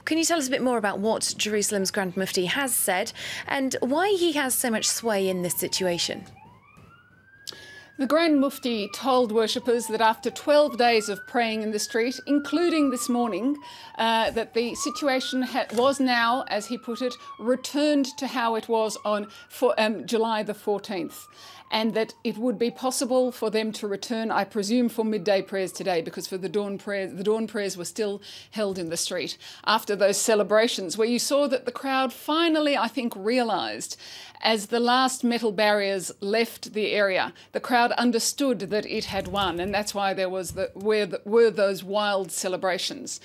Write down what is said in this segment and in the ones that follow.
Can you tell us a bit more about what Jerusalem's Grand Mufti has said and why he has so much sway in this situation? The Grand Mufti told worshippers that after 12 days of praying in the street, including this morning, that the situation was now, as he put it, returned to how it was on July the 14th. And that it would be possible for them to return, I presume, for midday prayers today, because for the dawn prayers were still held in the street after those celebrations, where you saw that the crowd finally, I think, realised, as the last metal barriers left the area, the crowd understood that it had won, and that's why there was were those wild celebrations.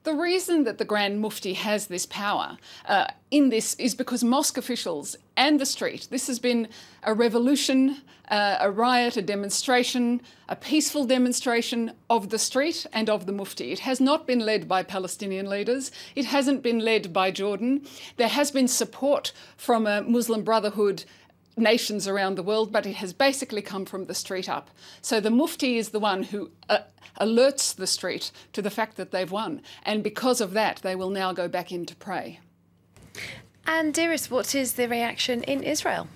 The reason that the Grand Mufti has this power in this is because mosque officials and the street, this has been a revolution, a riot, a demonstration, a peaceful demonstration of the street and of the Mufti. It has not been led by Palestinian leaders. It hasn't been led by Jordan. There has been support from a Muslim Brotherhood nations around the world, but it has basically come from the street up. So the Mufti is the one who alerts the street to the fact that they've won. And because of that, they will now go back in to pray. And Iris, what is the reaction in Israel?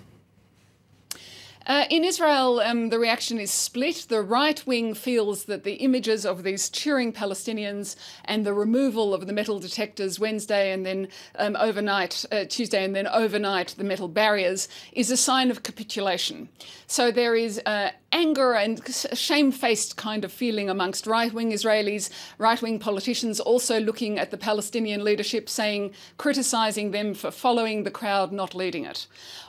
In Israel, the reaction is split. The right wing feels that the images of these cheering Palestinians and the removal of the metal detectors Wednesday and then overnight, Tuesday and then overnight the metal barriers is a sign of capitulation. So there is anger and shamefaced kind of feeling amongst right-wing Israelis, right-wing politicians also looking at the Palestinian leadership, criticising them for following the crowd, not leading it.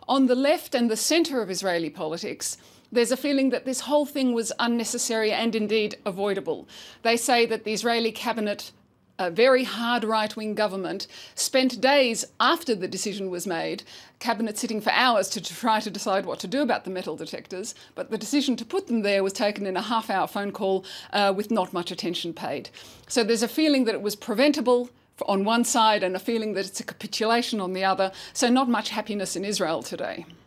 On the left and the centre of Israeli politics, there's a feeling that this whole thing was unnecessary and indeed avoidable. They say that the Israeli cabinet, a very hard right-wing government, spent days after the decision was made, cabinet sitting for hours to try to decide what to do about the metal detectors, but the decision to put them there was taken in a half-hour phone call with not much attention paid. So there's a feeling that it was preventable on one side and a feeling that it's a capitulation on the other, so not much happiness in Israel today.